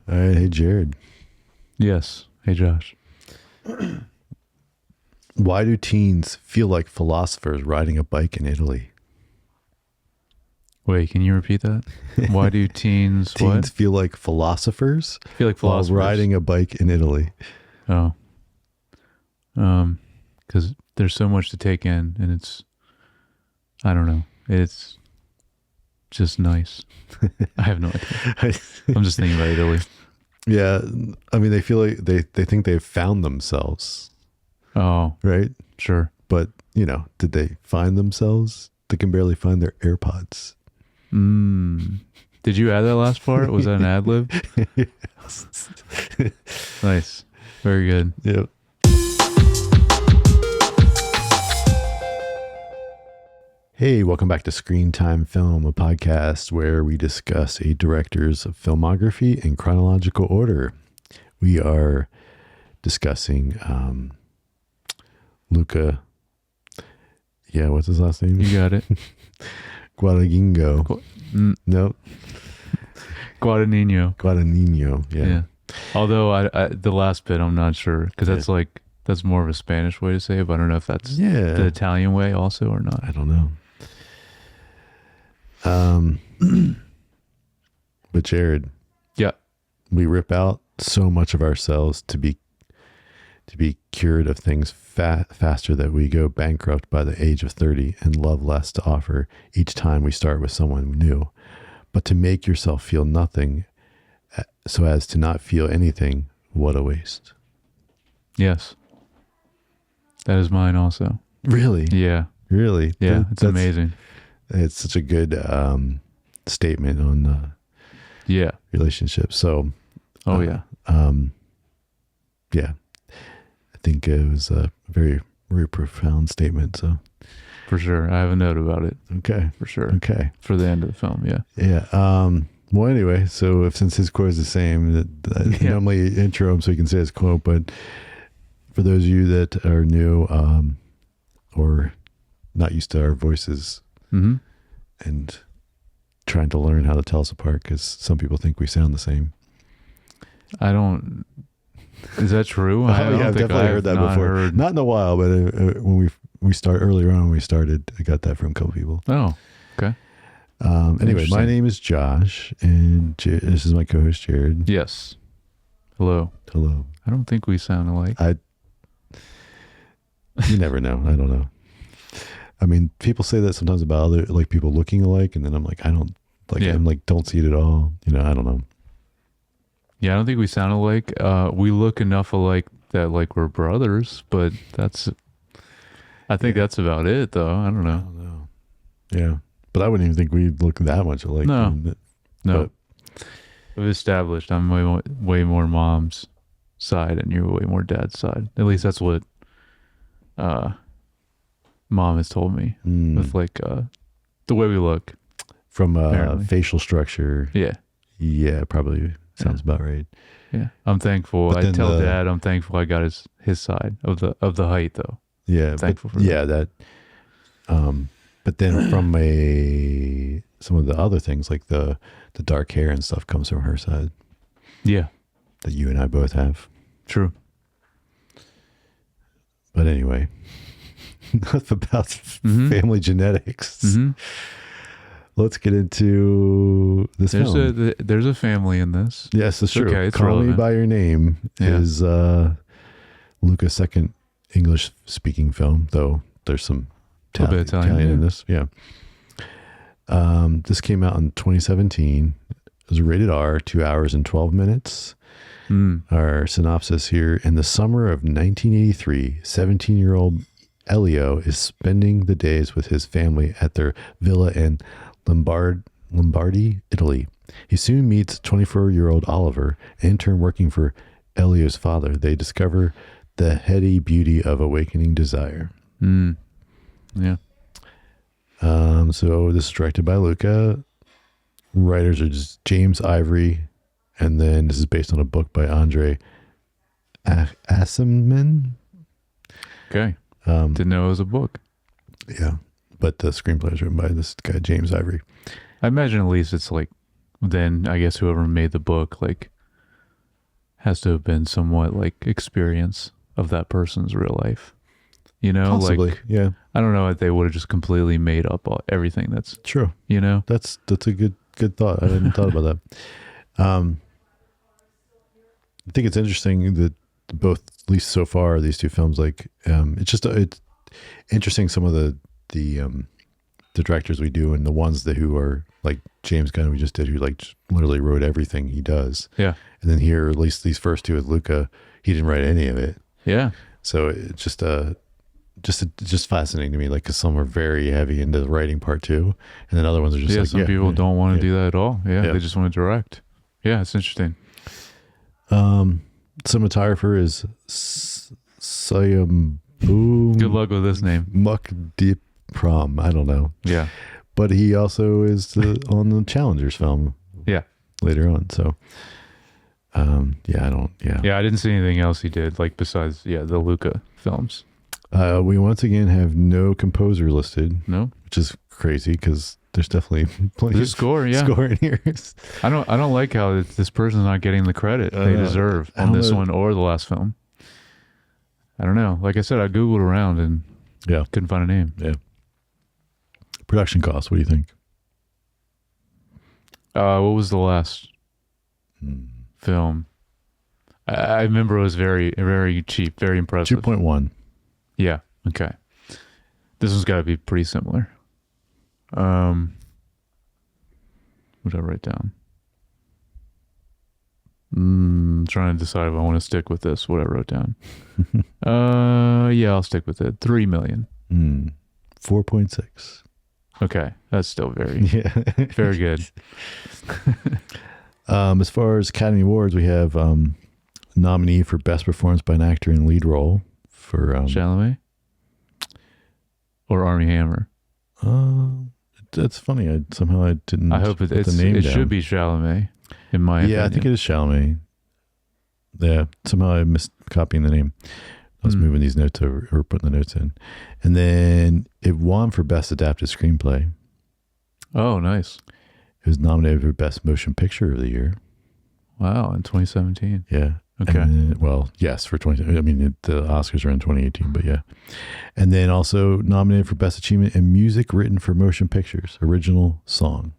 All right. Hey, Jared. Yes. Hey, Josh. Why do teens feel like philosophers riding a bike in Italy? Wait, can you repeat that? Why do teens Feel like philosophers feel like while philosophers riding a bike in Italy? Oh. Because there's so much to take in, and I don't know. It's just nice. I have no idea. I'm just thinking about Italy. Yeah. I mean, they feel like they think they've found themselves. Oh, Right? sure. But, did they find themselves? They can barely find their AirPods. Did you add that last part? Was that an ad lib? Yes. Nice. Very good. Yep. Hey, welcome back to Screen Time Film, a podcast where we discuss a director's filmography in chronological order. We are discussing Luca. Yeah, what's his last name? You got it. Guadagnino. Nope. Guadagnino. Yeah. Although I the last bit, I'm not sure because that's more of a Spanish way to say it, but I don't know if that's the Italian way also or not. I don't know. But Jared, yeah, we rip out so much of ourselves to be cured of things faster that we go bankrupt by the age of 30 and love less to offer each time we start with someone new. But to make yourself feel nothing so as to not feel anything, what a waste. Yes. That is mine also. Really? Yeah. Really? Yeah, it's amazing. It's such a good statement on relationships. So, yeah. Yeah. I think it was a very, very profound statement. So, for sure. I have a note about it. Okay. For sure. Okay. For the end of the film. Yeah. Yeah. Well, anyway, so since his quote is the same, I normally intro him so he can say his quote, but for those of you that are new or not used to our voices and trying to learn how to tell us apart, because some people think we sound the same. Is that true? I've definitely heard that before. Not in a while, but when we start earlier on, when we started, I got that from a couple people. Oh, okay. Anyway, my name is Josh, and this is my co-host Jared. Yes. Hello. I don't think we sound alike. You never know. I don't know. I mean, people say that sometimes about other people looking alike, and then I'm like, I don't don't see it at all. I don't know. Yeah, I don't think we sound alike. We look enough alike that we're brothers, but I think that's about it, though. I don't know. Yeah, but I wouldn't even think we look that much alike. No. We've established I'm way more mom's side, and you're way more dad's side. At least that's what mom has told me with the way we look from facial structure. Yeah, probably sounds about right. Yeah, I'm thankful. But I tell Dad I'm thankful I got his side of the height though. Yeah, I'm thankful for that. But then from some of the other things like the dark hair and stuff comes from her side. Yeah, that you and I both have. True. But anyway, enough about family genetics. Let's get into this film. There's a family in this. Yes, that's true. Okay, Call relevant. Me By Your Name is Luca's second English-speaking film, though there's some Italian in this. Yeah. This came out in 2017. It was rated R, 2 hours and 12 minutes. Our synopsis here: in the summer of 1983, 17-year-old Elio is spending the days with his family at their villa in Lombardy, Italy. He soon meets 24-year-old Oliver, an intern working for Elio's father. They discover the heady beauty of awakening desire. Yeah. So this is directed by Luca. Writers are just James Ivory, and then this is based on a book by Andre Asimov. Okay. Didn't know it was a book. Yeah. But the screenplay is written by this guy, James Ivory. I imagine at least it's then I guess whoever made the book, has to have been somewhat like experience of that person's real life. You know, Possibly, like yeah. I don't know if they would have just completely made up everything that's True. you know. That's a good thought. I hadn't thought about that. I think it's interesting that both, at least so far, these two films, like it's interesting some of the directors we do and the ones that who are like James Gunn we just did, who like literally wrote everything he does. Yeah. And then here, at least these first two with Luca, he didn't write any of it. Yeah. So it's just fascinating to me, like, because some are very heavy into the writing part too, and then other ones are just like, some people don't want to do that at all. Yeah, Yeah. they just want to direct. Yeah, it's interesting. Cinematographer is Sayam Good luck with this name. Mukdipram. I don't know, Yeah. but he also is on the Challengers film. Yeah. Later on, so yeah, I don't. Yeah, Yeah, I didn't see anything else he did, like besides the Luca films. We once again have no composer listed, No, which is crazy because there's definitely plenty there's of score. Yeah, score in here. I don't like how this person's not getting the credit they deserve on this one or the last film. I don't know. Like I said, I googled around and couldn't find a name. Yeah. Production costs. What do you think? What was the last film? I remember it was very, very cheap, very impressive. 2.1. Yeah. Okay. This one's got to be pretty similar. What did I write down? Trying to decide if I want to stick with this. What I wrote down. Yeah, I'll stick with it. 3 million. 4.6. Okay, that's still very, Yeah. very good. As far as Academy Awards, we have nominee for Best Performance by an Actor in Lead Role for Chalamet or Armie Hammer. That's funny. I didn't. I hope put the name it down. should be Chalamet. In my opinion. I think it is Chalamet. Yeah, somehow I missed copying the name. I was moving these notes over or putting the notes in, and then it won for Best Adapted Screenplay. Oh, nice. It was nominated for Best Motion Picture of the Year. Wow, in 2017. Yeah. Okay. And, well, yes, for 20. I mean, the Oscars are in 2018, but yeah. And then also nominated for Best Achievement in Music Written for Motion Pictures, Original Song.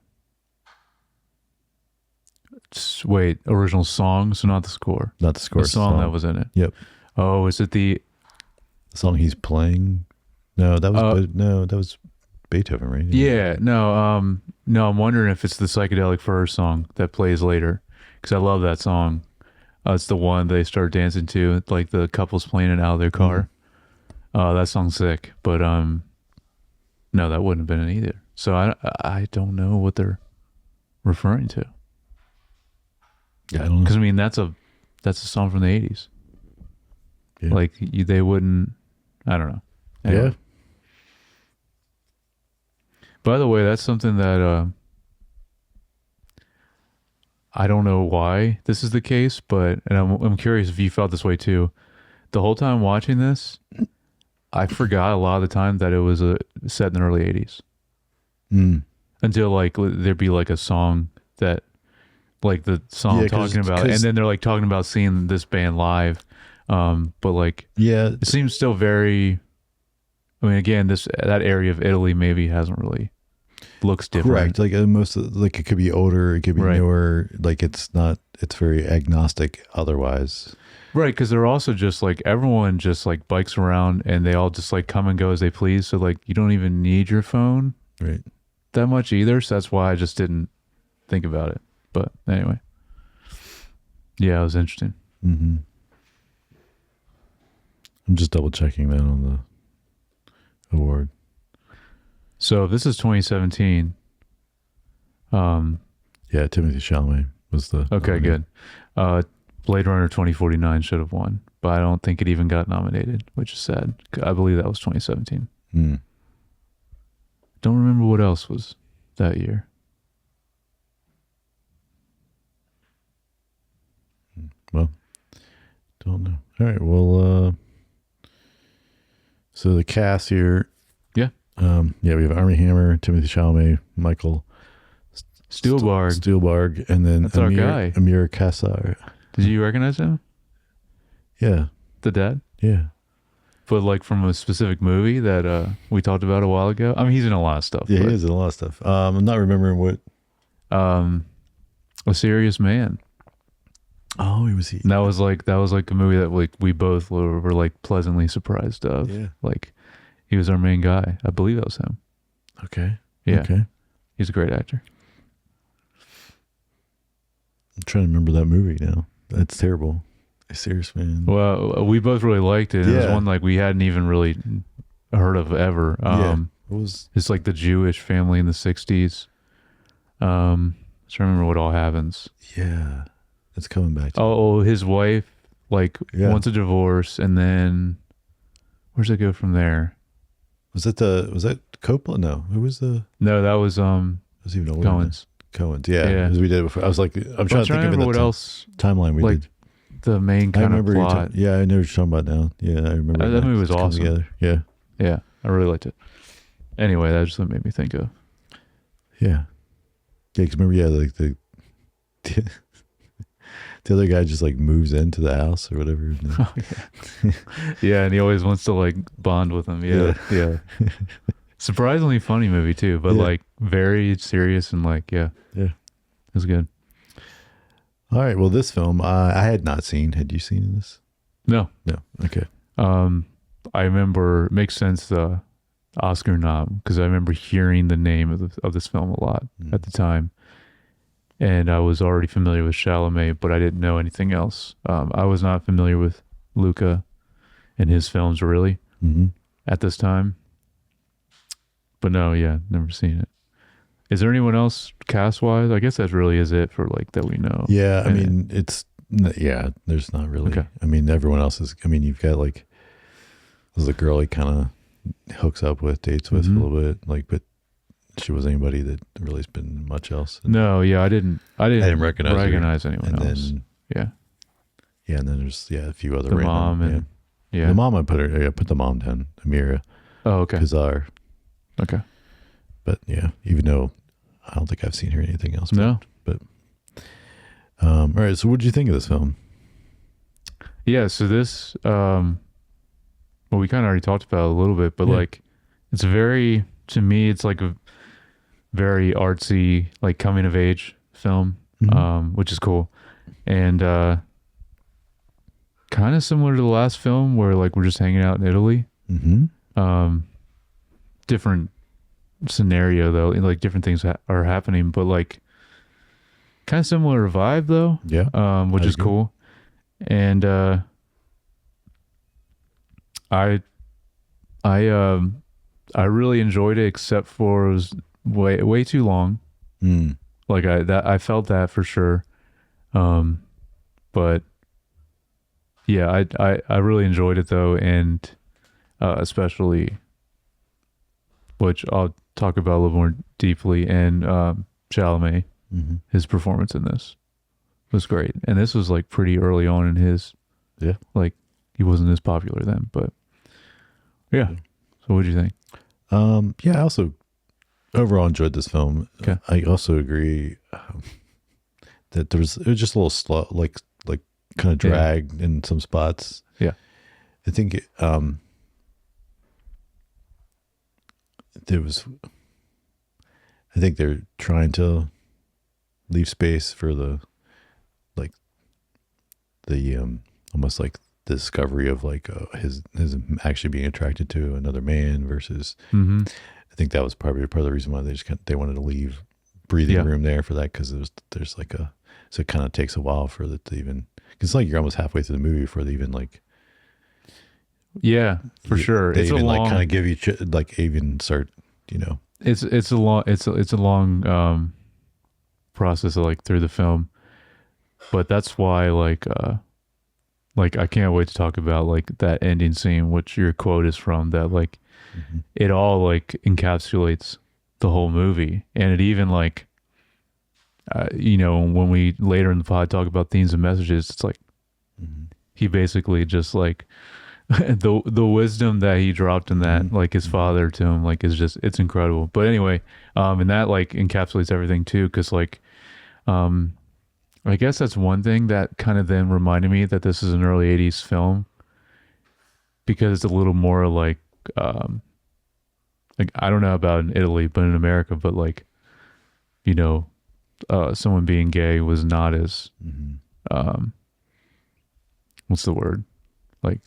Wait, original song, so not the score. Not the score. The song that was in it. Yep. Oh, is it the song he's playing? No, that was Beethoven, right? Yeah, no, I'm wondering if it's the Psychedelic Furs song that plays later, because I love that song. It's the one they start dancing to, like the couple's playing it out of their car. That song's sick, but no, that wouldn't have been it either. So I don't know what they're referring to. Yeah, I don't know. Because I mean that's a song from the 80s. Yeah. Like they wouldn't. I don't know. Anyway. Yeah. By the way, that's something that I don't know why this is the case, but I'm curious if you felt this way too. The whole time watching this, I forgot a lot of the time that it was set in the early 80s. Until like there'd be like a song that, like the song I'm talking about, and then they're like talking about seeing this band live. But like, it seems still very. I mean, again, that area of Italy maybe hasn't really looks different. Correct. Like most, like it could be older, it could be newer. Like it's not. It's very agnostic. Otherwise, right? Because they're also just like everyone just like bikes around, and they all just like come and go as they please. So like you don't even need your phone, right? That much either. So that's why I just didn't think about it. But anyway, yeah, it was interesting. I'm just double checking that on the award. So if this is 2017. Yeah, Timothy Chalamet was the. Okay, good. Blade Runner 2049 should have won, but I don't think it even got nominated, which is sad. I believe that was 2017. Don't remember what else was that year. Well, don't know. All right. Well, so the cast here. Yeah. We have Armie Hammer, Timothy Chalamet, Michael Stuhlbarg, and then that's our guy. Amir Kassar. Did you recognize him? Yeah. The dad? Yeah. But like from a specific movie that we talked about a while ago. I mean, he's in a lot of stuff. Yeah, he is in a lot of stuff. I'm not remembering what. A Serious Man. Oh, he was. And that was like a movie that like we both were like pleasantly surprised of. Yeah. Like he was our main guy. I believe that was him. Okay. Yeah. Okay. He's a great actor. I'm trying to remember that movie now. That's terrible. A Serious Man. Well, we both really liked it. It was one like we hadn't even really heard of ever. What was? It's like the Jewish family in the 60s. Just remember what all happens. Yeah, it's coming back to Oh, his wife like wants a divorce, and then where's it go from there? Was that Coppola? No, who was the? No, that was Was even older. Cohen's. Cohen's, yeah, as we did before. I was like, I'm trying to think of what else timeline we like did. The main kind of plot. Yeah, I know what you're talking about now. Yeah, I remember that movie was awesome. Together. Yeah, I really liked it. Anyway, that just made me think of. Yeah, because remember, like the other guy just like moves into the house or whatever. Oh, yeah, and he always wants to like bond with him. Yeah. Surprisingly funny movie too, but like very serious and like it was good. All right, well, this film I had not seen. Had you seen this? No. Okay. I remember, it makes sense, the Oscar nom, because I remember hearing the name of this film a lot at the time, and I was already familiar with Chalamet, but I didn't know anything else. I was not familiar with Luca and his films really at this time. But no, never seen it. Is there anyone else cast-wise? I guess that really is it for like that we know. Yeah, I mean, there's not really. Okay. I mean, everyone else is. I mean, you've got like there's a girl he kind of hooks up with, dates with a little bit, like, but she wasn't anybody that really has been much else. No, I didn't recognize anyone and else. Then, and then there's a few other the mom and the mom. I put the mom down, Amira. Oh, okay. Kazar. Okay. But even though I don't think I've seen her in anything else. No. But all right. So what did you think of this film? Yeah. So this, well, we kind of already talked about it a little bit, but like, it's to me, it's like a very artsy, like coming of age film, which is cool. And kind of similar to the last film where like we're just hanging out in Italy. Different scenario though, and like different things are happening, but like kind of similar vibe though, which is cool. And I really enjoyed it, except for it was way too long. Like I felt that for sure. But yeah, I really enjoyed it though, and especially, which I'll talk about a little more deeply, and Chalamet, his performance in this was great. And this was like pretty early on in his, like he wasn't as popular then, but So what do you think? I also overall enjoyed this film. Okay. I also agree that it was just a little slow, like kind of dragged in some spots. Yeah. I think I think they're trying to leave space for the almost like the discovery of like his actually being attracted to another man versus. I think that was probably part of the reason why they wanted to leave breathing room there for that, because there's like so it kind of takes a while for it to even, because it's like you're almost halfway through the movie before they even like. Yeah, for sure. They it's even a long, like kind of give you like even start, It's a long process of like through the film, but that's why like I can't wait to talk about like that ending scene, which your quote is from, that like it all like encapsulates the whole movie. And it even like when we later in the pod talk about themes and messages, it's like he basically just like the wisdom that he dropped in that, like his father to him, like is just, it's incredible. But anyway, and that like encapsulates everything too, because like I guess that's one thing that kind of then reminded me that this is an early 80s film because it's a little more um, like I don't know about in Italy, but in America, but like, you know, someone being gay was not as, um, what's the word? Like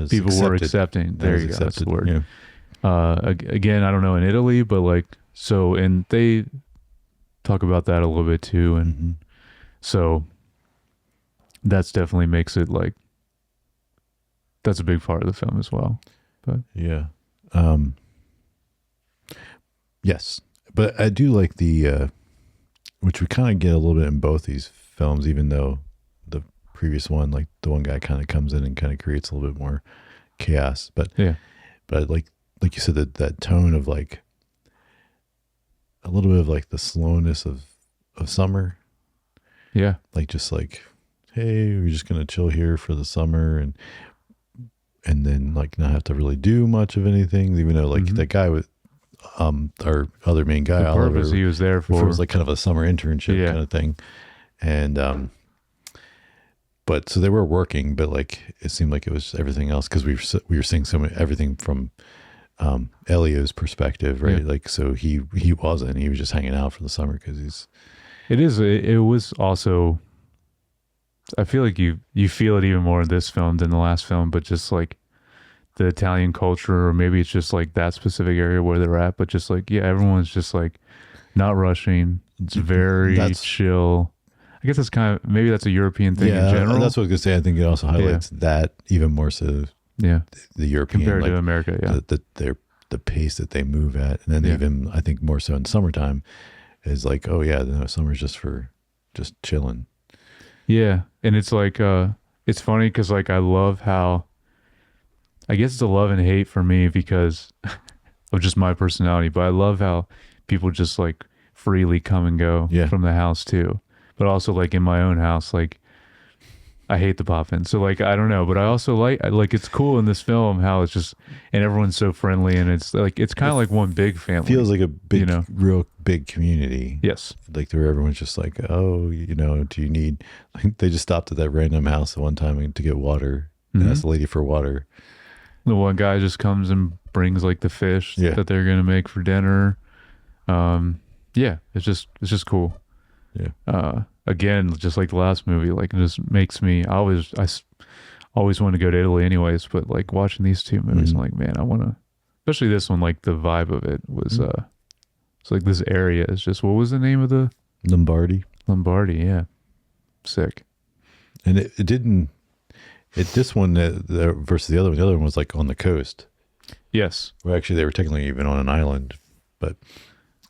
people were accepting. There you go. That's the word. Yeah. Again, I don't know in Italy, but like, so, and they talk about that a little bit too. And so that's definitely makes it like, that's a big part of the film as well. But yeah. Yes. But I do like the, which we kind of get a little bit in both these films, even though the previous one, like the one guy kind of comes in and kind of creates a little bit more chaos. But yeah, but like you said, that tone of like a little bit of like the slowness of summer. yeah, Like just like, hey, we're just gonna chill here for the summer and then like not have to really do much of anything, even though like that guy with our other main guy, the Oliver, purpose he was there for was like kind of a summer internship kind of thing. And but so they were working, but like it seemed like it was everything else because we were seeing so many, everything from Elio's perspective, right? Like so he was just hanging out for the summer because it was also, I feel like you feel it even more in this film than the last film, but just like the Italian culture, or maybe it's just like that specific area where they're at, but just like, yeah, everyone's just like not rushing. It's very chill. I guess that's kind of, maybe that's a European thing in general. That's what I was gonna say. I think it also highlights that even more so. Yeah, the European compared to America. Yeah, the pace that they move at, and then even I think more so in summertime is like, oh yeah, no, summer's just for just chilling. Yeah, and it's like it's funny because like I love how, I guess it's a love and hate for me because of just my personality, but I love how people just like freely come and go from the house too. But also like in my own house, like I hate the pop-in. So like, I don't know, but I also like it's cool in this film how it's just, and everyone's so friendly and it's like, it's kind of like one big family. Feels like a big, real big community. Yes. Like where everyone's just like, oh, do you need, like they just stopped at that random house at one time to get water and asked the lady for water. The one guy just comes and brings like the fish that they're going to make for dinner. It's just cool. Yeah. Again, just like the last movie, like it just makes me, I always want to go to Italy anyways, but like watching these two movies, I'm like, man, I want to, especially this one, like the vibe of it was, it's like this area is just, what was the name of the? Lombardy, yeah. Sick. And this one versus the other one was like on the coast. Yes. Well, actually they were technically even on an island, but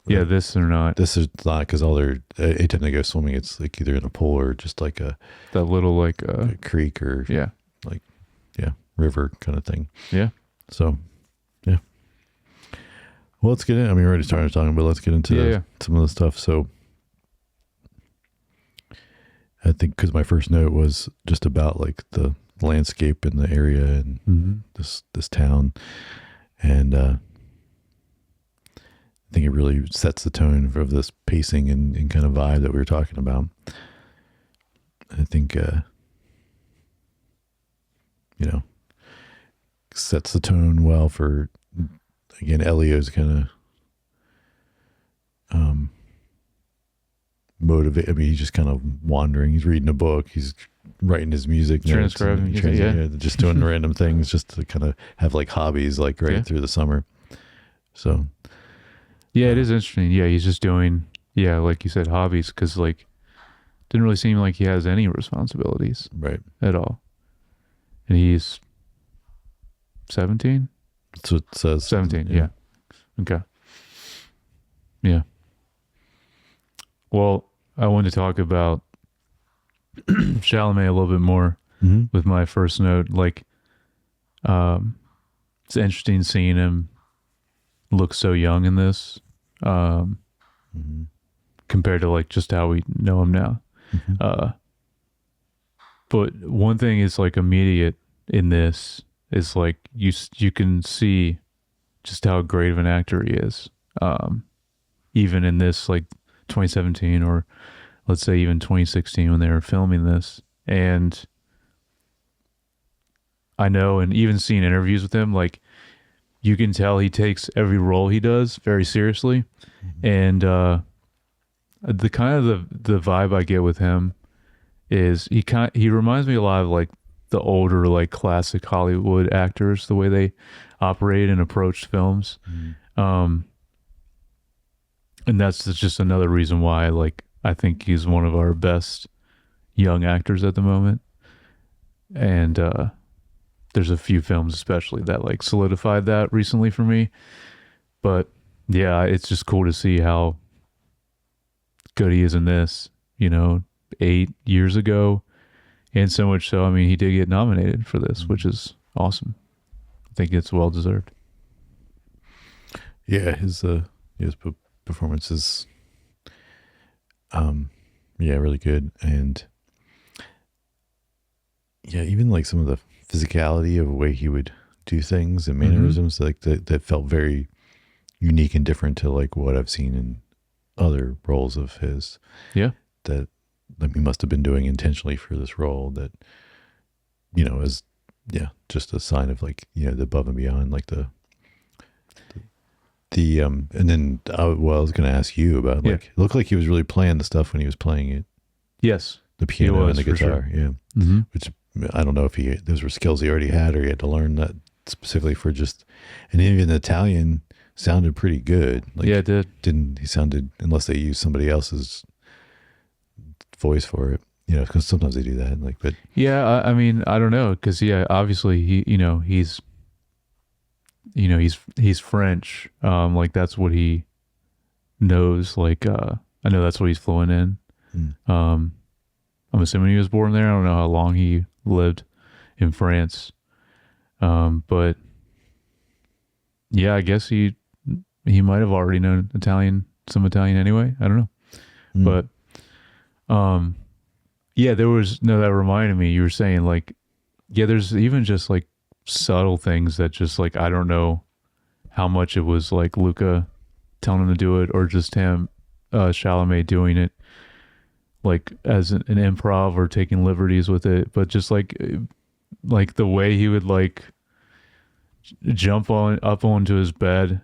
yeah, this or not. This is not because anytime they go swimming, it's like either in a pool or just like that little like a creek or river kind of thing. Yeah. So, yeah. Well, let's get in. I mean, we already started talking, but let's get into some of the stuff. So, I think because my first note was just about like the landscape in the area and this town, and I think it really sets the tone of this pacing and kind of vibe that we were talking about. I think, sets the tone well for, again, Elio's kind of motivate. I mean, he's just kind of wandering. He's reading a book. He's writing his music notes. Transcribing. Just doing random things just to kind of have like hobbies like through the summer. So... yeah, it is interesting. Yeah, he's just doing, like you said, hobbies, because like didn't really seem like he has any responsibilities at all. And he's 17? That's what it says. 17, yeah. Okay. Yeah. Well, I wanted to talk about Chalamet a little bit more with my first note. Like, it's interesting seeing him look so young in this compared to like just how we know him now. But one thing is like immediate in this is like you can see just how great of an actor he is, even in this like 2017 or let's say even 2016 when they were filming this. And I know, and even seeing interviews with him, like you can tell he takes every role he does very seriously. And the kind of the vibe I get with him is he reminds me a lot of like the older like classic Hollywood actors, the way they operate and approach films. And that's just another reason why like I think he's one of our best young actors at the moment. And there's a few films especially that like solidified that recently for me. But yeah, it's just cool to see how good he is in this, 8 years ago. And so much so, I mean, he did get nominated for this, which is awesome. I think it's well deserved. Yeah, his performance is really good. And yeah, even like some of the physicality of the way he would do things and mannerisms, like that felt very unique and different to like what I've seen in other roles of his. Yeah. That he must have been doing intentionally for this role that, is just a sign of like, the above and beyond, like the and then I was going to ask you about like, it looked like he was really playing the stuff when he was playing it. Yes. The piano and the guitar. Sure. Yeah. Which I don't know if those were skills he already had or he had to learn that specifically for just, and even the Italian sounded pretty good. Like, yeah, it did. He sounded, unless they used somebody else's voice for it, because sometimes they do that. Like, but yeah, I mean, I don't know. Cause obviously he's French. Like that's what he knows. Like, I know that's what he's fluent in. I'm assuming he was born there. I don't know how long he lived in France. But yeah, I guess he might have already known some Italian anyway. I don't know. But, yeah, that reminded me, you were saying like, yeah, there's even just like subtle things that just like, I don't know how much it was like Luca telling him to do it or just him, Chalamet doing it like as an improv or taking liberties with it, but just like the way he would like jump up onto his bed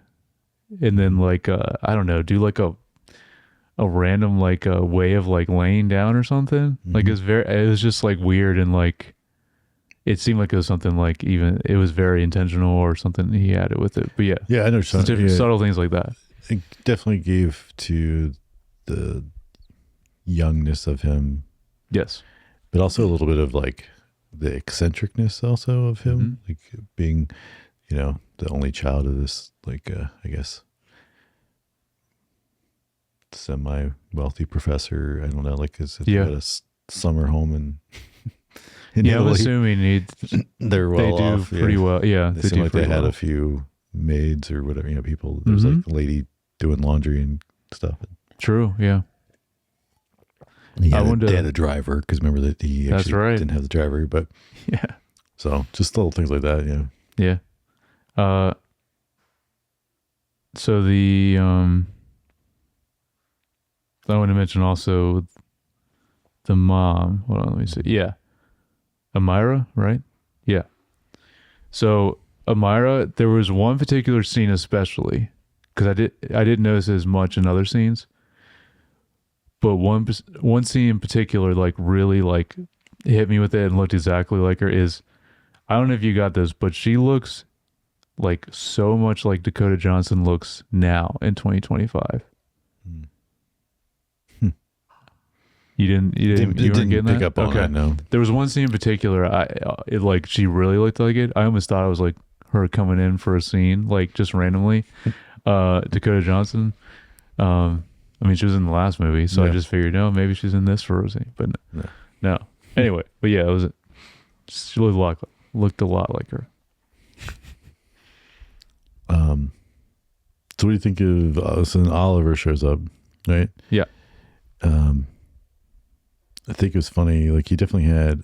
and then like I don't know, do like a random like a way of like laying down or something. Like it was just like weird, and like it seemed like it was something like even it was very intentional or something he had it with it. But yeah, I know different subtle things like that. It definitely gave to the youngness of him, yes, but also a little bit of like the eccentricness also of him, like being the only child of this like I guess semi-wealthy professor. I don't know, like he had a summer home in Italy. I'm assuming they're well off, pretty well. Yeah, they seem like they had a few maids or whatever, people. There was like a lady doing laundry and stuff. True, yeah. They had a driver, because remember that he actually didn't have the driver, but yeah. So just little things like that, yeah. So the I want to mention also the mom. Hold on, let me see. Yeah, Amira, right? Yeah. So Amira, there was one particular scene especially, because I didn't notice as much in other scenes. But one scene in particular, like really like hit me with it and looked exactly like her is, I don't know if you got this, but she looks like so much like Dakota Johnson looks now in 2025. You weren't getting that? Pick up on it, no. There was one scene in particular, she really looked like it. I almost thought it was like her coming in for a scene, like just randomly. Dakota Johnson. I mean, she was in the last movie, so I just figured, no, maybe she's in this for a scene, but no. Anyway, but yeah, she looked a lot like her. So what do you think of, so Oliver shows up, right? Yeah. I think it was funny, like he definitely had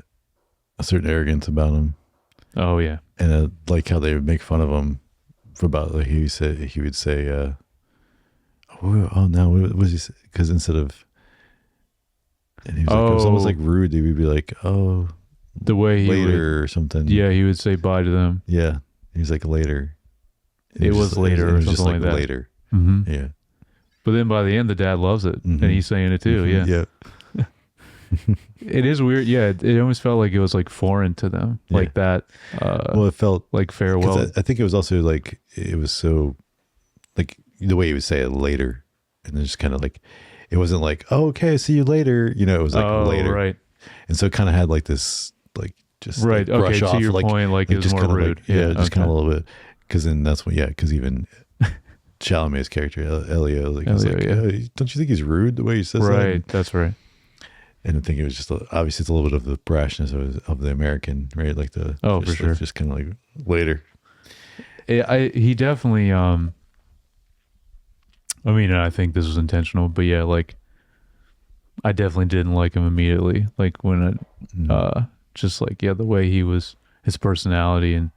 a certain arrogance about him. Oh yeah. And like how they would make fun of him for about, like he would say, oh no, what was he say? Because instead of And he was like, it was almost like rude. He would be like, oh, the way he later or something. Yeah, he would say bye to them. Yeah. He was like, later. And It was later or something like that. Later. Mm-hmm. Yeah. But then by the end, the dad loves it, and he's saying it too. Mm-hmm. Yeah. It is weird. Yeah, it almost felt like it was like foreign to them, like that. Well, it felt like farewell. I think it was also like it was so like the way he would say it later, and then just kind of like it wasn't like, oh, okay, see you later. You know, it was like later, right? And so it kind of had like this like just right. Like, brush okay, off, to your point, like it was just more rude. Like, yeah, just kind of a little bit. Because then that's when because even Chalamet's character Elio, like, was like, yeah. Don't you think he's rude the way he says that? Right, that's right. And I think it was just obviously it's a little bit of the brashness of the American, right? Like the for sure, just kind of like later. He definitely. I mean, I think this was intentional, but yeah, like I definitely didn't like him immediately. Like when just like the way he was, his personality and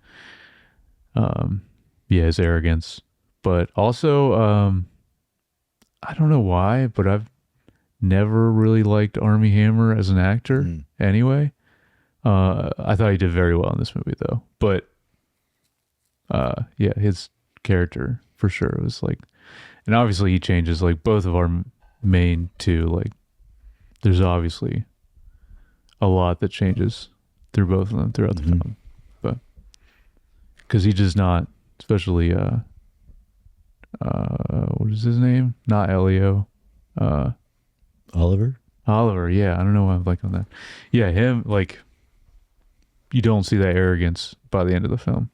his arrogance, but also I don't know why, but I've never really liked Armie Hammer as an actor anyway. I thought he did very well in this movie though, but his character for sure was like, and obviously he changes, like both of our main two, like there's obviously a lot that changes through both of them throughout the film, but because he does not, especially what is his name, not Elio, Oliver, yeah, I don't know why I'm like on that. Yeah, him, like you don't see that arrogance by the end of the film.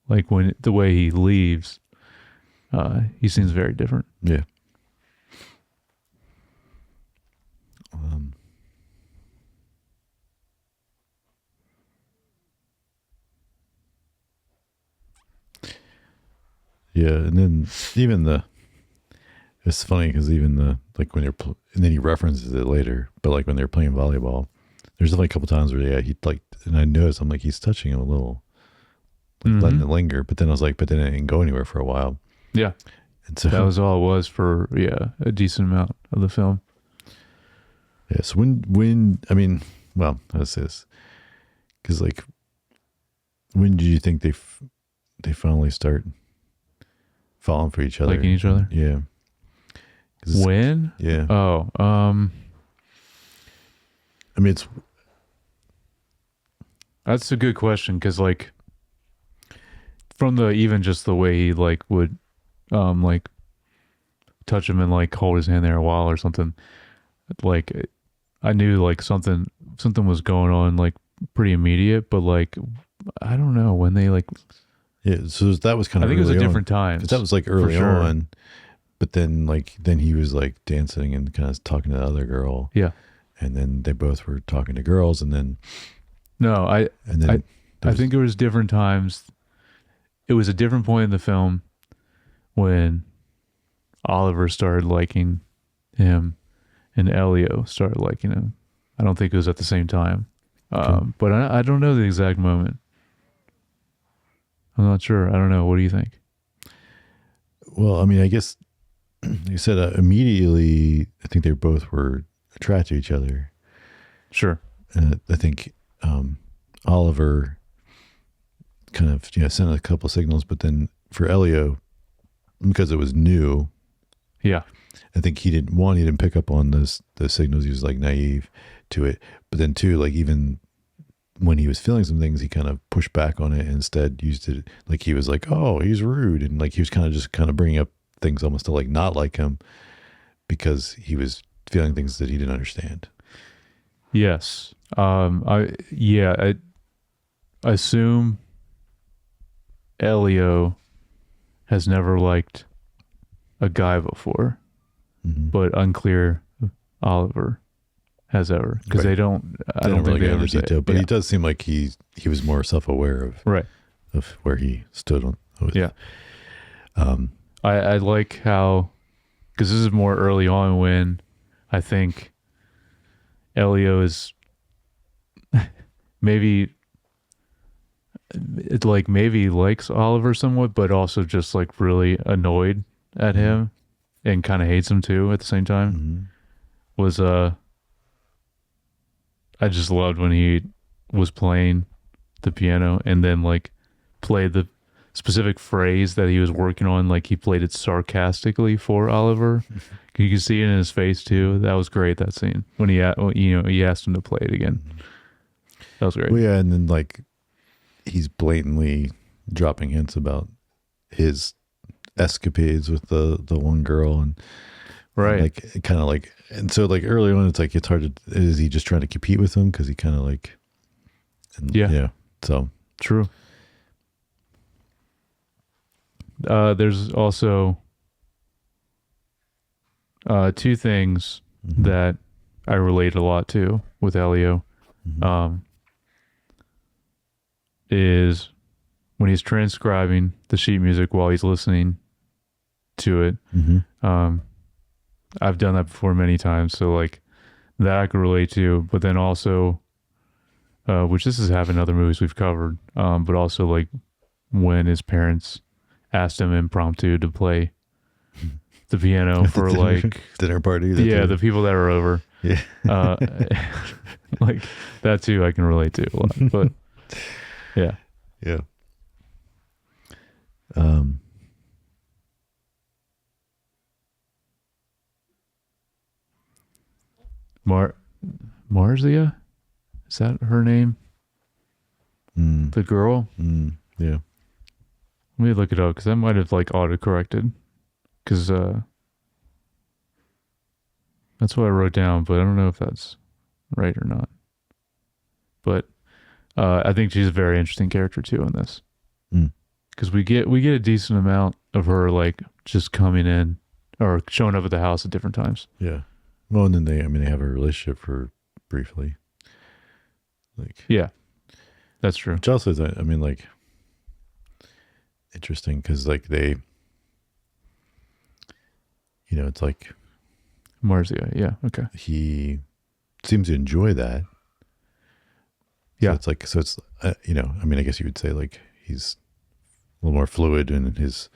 Like when the way he leaves, he seems very different. Yeah. Yeah, and then even it's funny because even like when and then he references it later, but like when they're playing volleyball, there's like a couple times where he like, and I noticed I'm like he's touching him a little, like letting it linger, but then I was like, but then it didn't go anywhere for a while. Yeah, and so that was all it was for a decent amount of the film. Yeah, so when I mean, well, how to say this, because like, when did you think they finally start falling for each other, liking each other? Yeah. When? Yeah. Oh, I mean, that's a good question because like from even just the way he like would like touch him and like hold his hand there a while or something, like I knew like something was going on, like pretty immediate, but like I don't know when they like. Yeah, so that was kind of. I think it was a different time. That was like early on, but then he was like dancing and kind of talking to the other girl. Yeah, and then they both were talking to girls, and then. No, I think it was different times. It was a different point in the film when Oliver started liking him and Elio started liking him. I don't think it was at the same time, but I don't know the exact moment. I'm not sure. I don't know. What do you think? Well, I mean, I guess you said immediately, I think they both were attracted to each other. Sure. I think Oliver kind of sent a couple signals, but then for Elio, because it was new, I think he didn't pick up on those signals. He was like naive to it, but then two, like even when he was feeling some things, he kind of pushed back on it and instead used it like he was like, oh, he's rude, and like he was kind of bringing up things almost to like not like him because he was feeling things that he didn't understand. Yes. I assume Elio has never liked a guy before, but unclear Oliver has ever, because I don't think really they ever say detail, it. but he does seem like he was more self-aware of of where he stood on. I like how, because this is more early on when I think Elio is maybe likes Oliver somewhat, but also just like really annoyed at him and kind of hates him too at the same time. Was I just loved when he was playing the piano and then like played the specific phrase that he was working on. Like he played it sarcastically for Oliver. You can see it in his face too. That was great. That scene when he asked him to play it again. That was great. Well, yeah, and then like he's blatantly dropping hints about his escapades with the one girl and right, like kind of like, and so like early on it's like it's hard to, is he just trying to compete with him because he kind of like, and, yeah, so true. There's also two things that I relate a lot to with Elio. Is when he's transcribing the sheet music while he's listening to it. I've done that before many times, so like that I could relate to. But then also, which this has happened in other movies we've covered, but also like when his parents asked him impromptu to play the piano for like dinner party. The people that are over. Yeah, like that too, I can relate to a lot. But yeah. Marzia? Is that her name? The girl? Yeah. Let me look it up because I might have like auto-corrected. Because that's what I wrote down, but I don't know if that's right or not. But I think she's a very interesting character too in this. Because we get a decent amount of her like just coming in or showing up at the house at different times. Yeah. Well, and then they have a relationship for briefly. Like, yeah, that's true. Which also is, I mean, like, interesting because like they, it's like Marzia. Yeah. Okay. He seems to enjoy that. Yeah. So it's like, I mean, I guess you would say like he's a little more fluid in his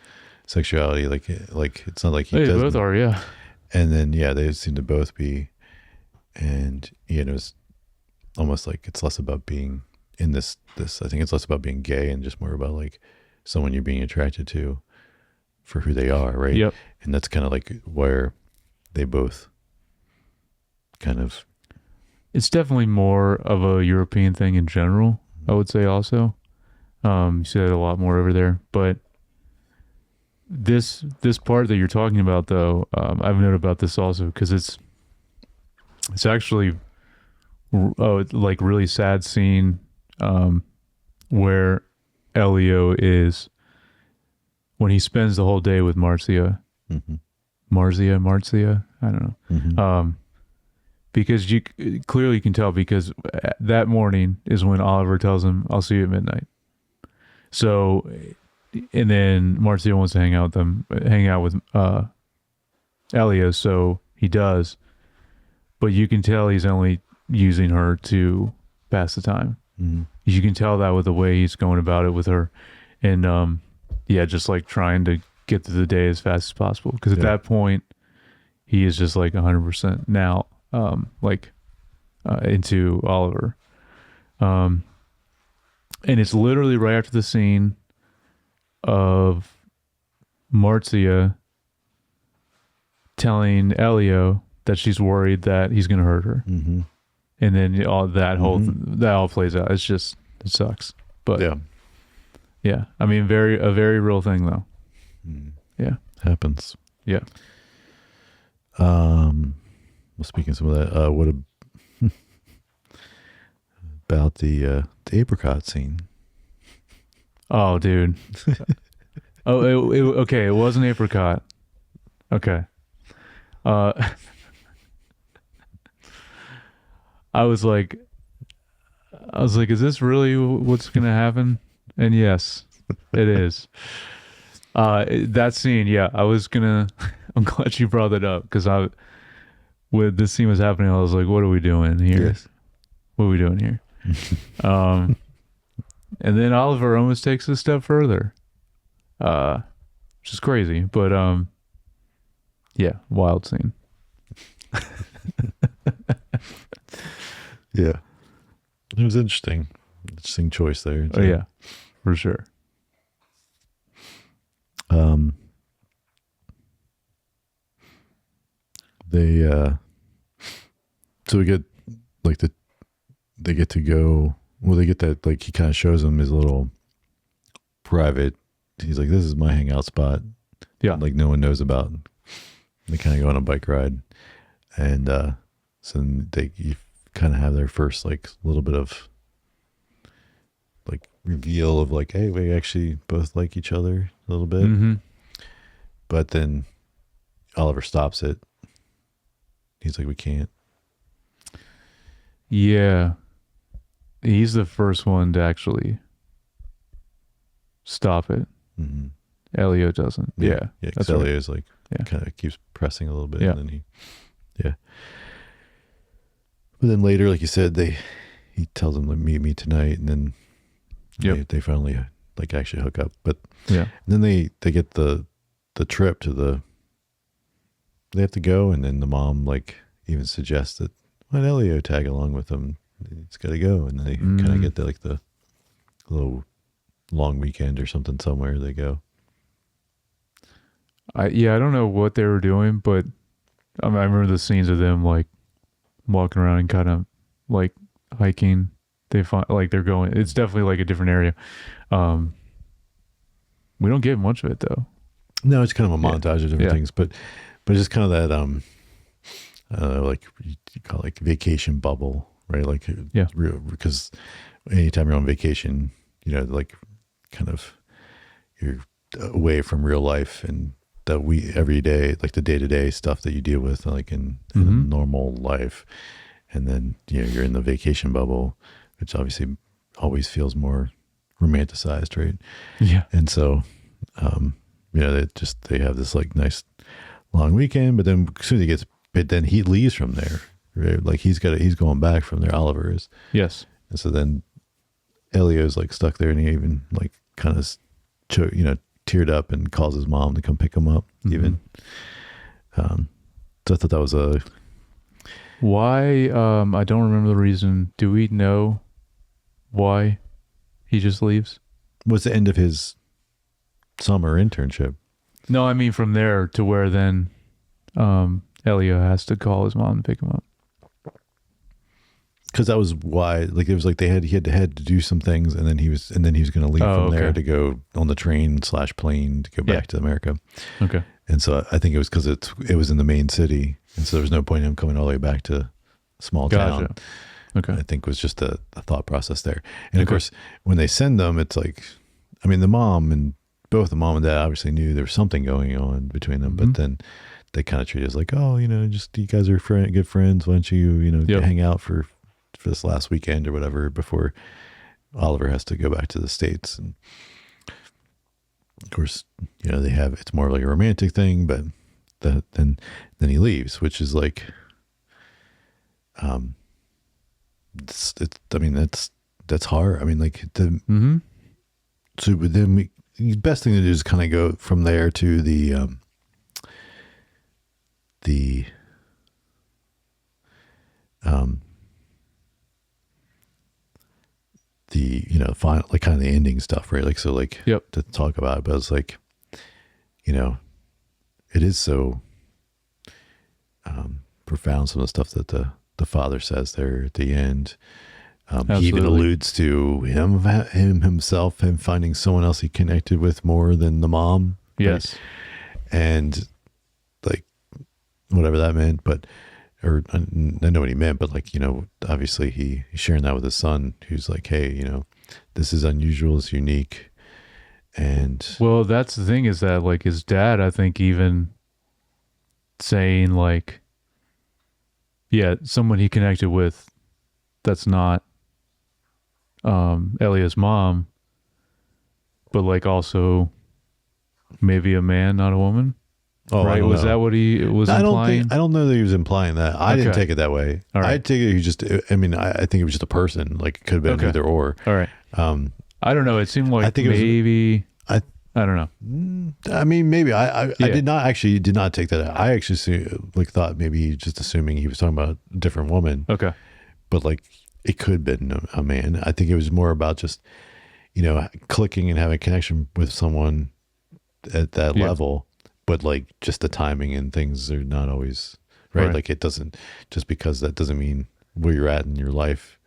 sexuality. Like it's not like he doesn't. Both are, yeah. And then, they seem to both be. And, it's almost like it's less about being in this, I think it's less about being gay and just more about like someone you're being attracted to for who they are. Right. Yep. And that's kind of like where they both kind of. It's definitely more of a European thing in general, I would say also. You see that a lot more over there. But this part that you're talking about, though, I've noted about this also because it's actually like really sad scene where Elio is when he spends the whole day with Marcia. Marcia, I don't know. Because you clearly can tell because that morning is when Oliver tells him, "I'll see you at midnight." So, and then Marcia wants to hang out with Elio, so he does. But you can tell he's only using her to pass the time. You can tell that with the way he's going about it with her, and just like trying to get through the day as fast as possible. Because at that point, he is just like 100% now, into Oliver. And it's literally right after the scene of Marcia telling Elio that she's worried that he's going to hurt her. And then all that that all plays out. It's just, it sucks. But yeah. I mean, a very real thing though. Yeah. Happens. Yeah. Well, speaking of some of that, what about the apricot scene? Oh, dude. Okay. It was an apricot. Okay. I was like, is this really what's going to happen? And yes, it is. That scene, yeah, I'm glad you brought that up because when this scene was happening, I was like, what are we doing here? Yes. What are we doing here? And then Oliver almost takes it a step further, which is crazy, but wild scene. Yeah. It was interesting choice there. Oh yeah, for sure. They so we get like they get to go. Well, they get that, like, he kind of shows them his little private. He's like, this is my hangout spot. Yeah, like no one knows about. They kind of go on a bike ride, and so you kind of have their first like little bit of like reveal of like, hey, we actually both like each other a little bit. mm-hmm. But then Oliver stops it. He's like, we can't. Yeah, he's the first one to actually stop it. Mm-hmm. Elio doesn't. Yeah, Because Elio's like kind of keeps pressing a little bit, and then But then later, like you said, he tells them, like, meet me tonight, and then they finally like actually hook up. But and then they get the trip to they have to go, and then the mom like even suggests that let Elio tag along with them. It's got to go, and then they kind of get the little long weekend or something somewhere. They go. I don't know what they were doing, but I remember the scenes of them like walking around and kind of like hiking. They find like they're going. It's definitely like a different area. We don't get much of it though. No, it's kind of a montage of different things, but just kind of that like you call it like vacation bubble, right? Like real, because anytime you're on vacation, like kind of you're away from real life and that every day, like the day-to-day stuff that you deal with like in normal life, and then you're in the vacation bubble, which obviously always feels more romanticized, right? Yeah. And so they have this like nice long weekend, but then as soon as then he leaves from there, right? Like he's going back from there, Oliver is. Yes. And so then Elio's like stuck there, and he even like kind of teared up and calls his mom to come pick him up even. So I thought that was why I don't remember the reason. Do we know why he just leaves? Was the end of his summer internship. No, I mean from there to where then Elio has to call his mom to pick him up. Because that was why, like it was like he had to do some things, and then he was going to leave from there to go on the train/plane to go back to America. Okay. And so I think it was because it was in the main city, and so there was no point in him coming all the way back to a small town. Okay. I think it was just a thought process there. And of course, when they send them, it's like, I mean, both the mom and dad obviously knew there was something going on between them, but then they kind of treat it as like, oh, just you guys are good friends. Why don't you, hang out for this last weekend or whatever before Oliver has to go back to the States. And of course, it's more like a romantic thing, but then he leaves, which is like, that's hard. I mean, like so but then the best thing to do is kind of go from there to the final, like kind of the ending stuff, right? Like, so like to talk about it, but it's like, it is so profound, some of the stuff that the father says there at the end. He even alludes to him himself finding someone else he connected with more than the mom. Yes. Right? And like whatever that meant, or I know what he meant, but like, obviously he's sharing that with his son, who's like, hey, this is unusual, it's unique. And well, that's the thing, is that like his dad, I think, even saying like, someone he connected with that's not Elio's mom, but like also maybe a man, not a woman. Oh, right? Was that what he was implying? I don't know that he was implying that. I didn't take it that way. All right. I take it he just, I mean, I think it was just a person. Like it could have been either or. All right. I don't know. It seemed like maybe, I don't know. I mean, maybe I did not take that. I actually thought maybe just assuming he was talking about a different woman. Okay. But like, it could have been a man. I think it was more about just, clicking and having a connection with someone at that level, but like just the timing and things are not always right. Like it doesn't, just because that doesn't mean where you're at in your life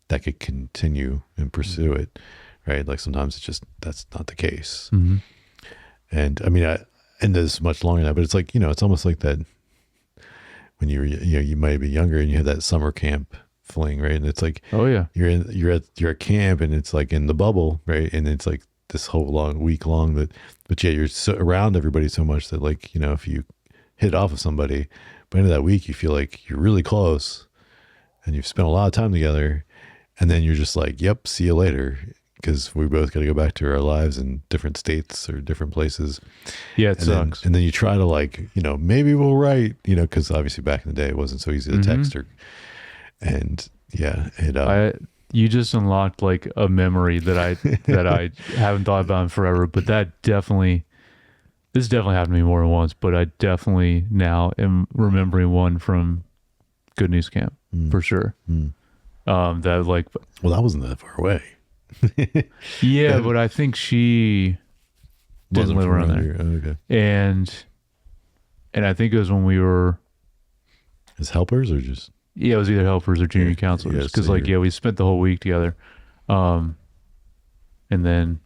that could continue and pursue it. Right. Like sometimes it's just, that's not the case. Mm-hmm. And I mean, and there's much longer than that, but it's like, it's almost like that when you might be younger and you have that summer camp fling, right? And it's like, oh yeah, you're at camp and it's like in the bubble, right? And it's like this whole week long but yeah, you're so around everybody so much that like, if you hit it off with somebody, by the end of that week, you feel like you're really close and you've spent a lot of time together. And then you're just like, yep, see you later. Because we both got to go back to our lives in different states or different places. Yeah, it sucks. And then you try to like, maybe we'll write, because obviously back in the day it wasn't so easy to text and yeah, you just unlocked like a memory that I haven't thought about in forever, but this definitely happened to me more than once, but I definitely now am remembering one from Good News Camp for sure. That like, well, that wasn't that far away. Yeah, but I think she didn't live around there. Oh, okay. And I think it was when we were as helpers or just it was either helpers or junior counselors because we spent the whole week together. And then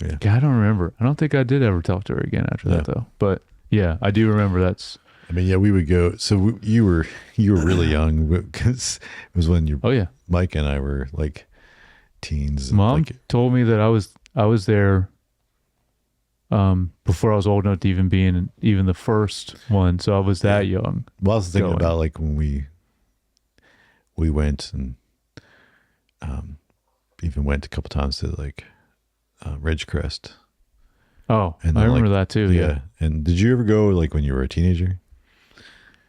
God, I don't remember. I don't think I did ever talk to her again after that though. But yeah, I do remember that's. I mean, yeah, we would go. So you were really young because it was when Mike and I were like teens. Mom told me that I was there before I was old enough to even be in even the first one, so I was that young. Well, I was thinking about like when we went and even went a couple times to like Ridgecrest. Oh, and I remember that too. Yeah. And did you ever go like when you were a teenager?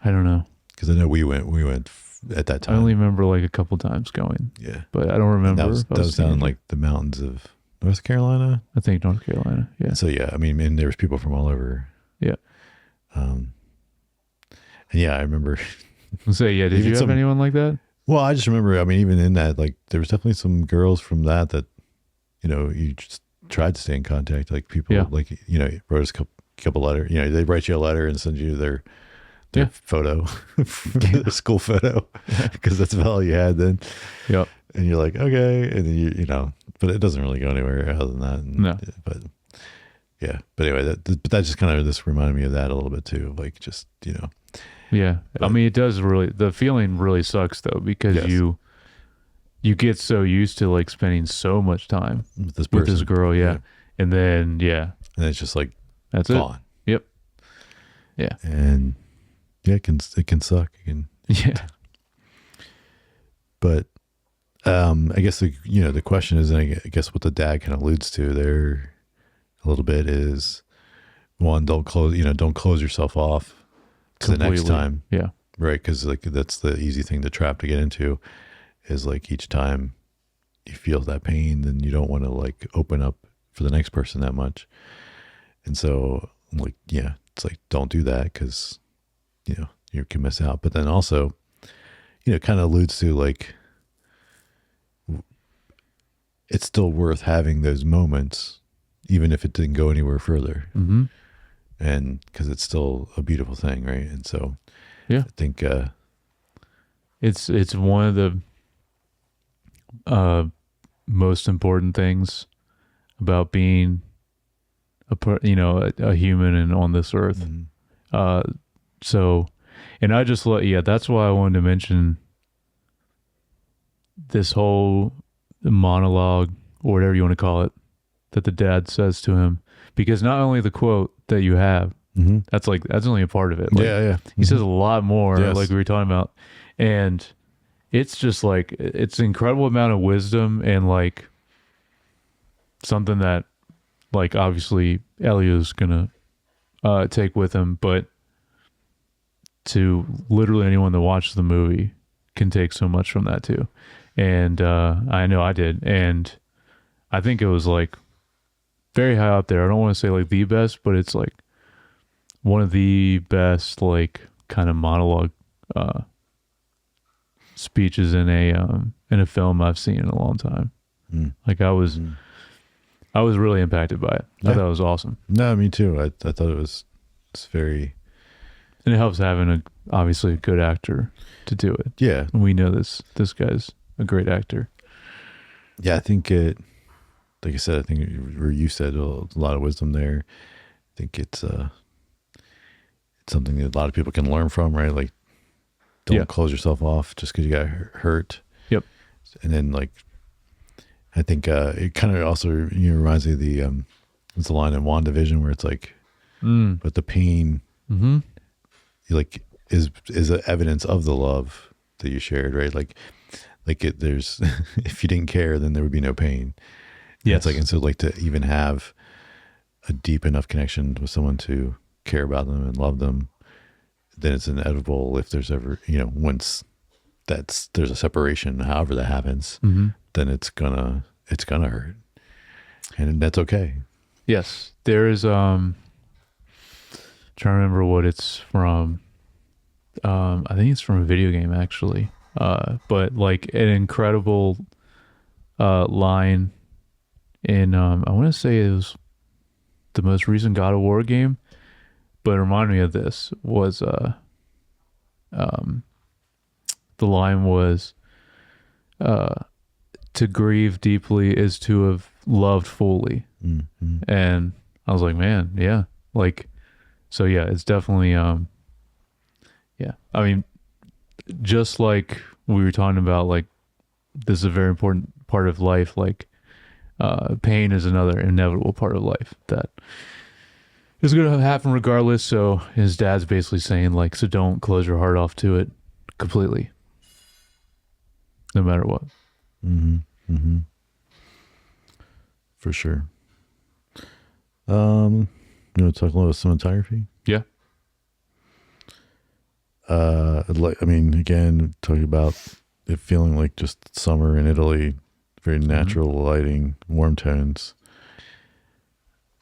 I don't know. Because I know we went at that time. I only remember like a couple times going. Yeah. But I don't remember. That was down in like the mountains of North Carolina. I think North Carolina. Yeah. So yeah, I mean, and there was people from all over. Yeah. And yeah, I remember. So yeah, did you have anyone like that? Well, I just remember, I mean, even in that, like there was definitely some girls from that, you just tried to stay in contact. Like people like, wrote us a couple letters, they write you a letter and send you their photo, their school photo, because that's about all you had then. Yep. And you're like, okay. And then but it doesn't really go anywhere other than that. And, no. But yeah. But anyway, that just kind of this reminded me of that a little bit too. Like just, Yeah. But, I mean, it does really, the feeling really sucks though, because you get so used to like spending so much time with this girl. Yeah. And then, and it's just like, that's gone. Yep. Yeah. And it can suck. But I guess the question is, and I guess what the dad kind of alludes to there a little bit is, one, don't close yourself off to the next time. Yeah. Right. Because like that's the easy thing to trap to get into is like each time you feel that pain, then you don't want to like open up for the next person that much. And so like, it's like, don't do that because, you can miss out. But then also, kind of alludes to like, it's still worth having those moments, even if it didn't go anywhere further. Mm-hmm. And because it's still a beautiful thing. Right. And so, I think, it's one of the, most important things about being a human and on this earth. Mm-hmm. So, and I just that's why I wanted to mention this whole monologue or whatever you want to call it that the dad says to him, because not only the quote that you have, that's only a part of it. Like, he says a lot more, like we were talking about, and it's just like, it's an incredible amount of wisdom and like something that like obviously Elio's gonna take with him, but to literally anyone that watches the movie can take so much from that too. And I know I did, and I think it was like very high up there. I don't want to say like the best, but it's like one of the best like kind of monologue speeches in in a film I've seen in a long time. Like I was really impacted by it. I thought it was awesome. No, me too. I thought it's very, and it helps having obviously a good actor to do it. Yeah. And we know this guy's a great actor. Yeah, I think like I said, I think where you said a lot of wisdom there. I think it's something that a lot of people can learn from, right? Like, don't close yourself off just because you got hurt. Yep. And then, like, I think it kind of also reminds me of it's the line in WandaVision where it's like, but the pain, like, is evidence of the love that you shared, right? Like there's if you didn't care, then there would be no pain. Yeah, it's like, and so like to even have a deep enough connection with someone to care about them and love them, then it's inevitable if there's ever, once there's a separation, however that happens, then it's gonna hurt, and that's okay. Yes, there is. Trying to remember what it's from. I think it's from a video game actually. But like an incredible line in I want to say it was the most recent God of War game, but it reminded me of this was the line was to grieve deeply is to have loved fully. And I was like, man, yeah, like, so yeah, it's definitely yeah, I mean, just like we were talking about, like, this is a very important part of life. Like, pain is another inevitable part of life that is going to happen regardless. So his dad's basically saying, like, so don't close your heart off to it completely, no matter what. For sure. You want to talk a little cinematography? Yeah. I mean, again, talking about it feeling like just summer in Italy, very natural lighting, warm tones,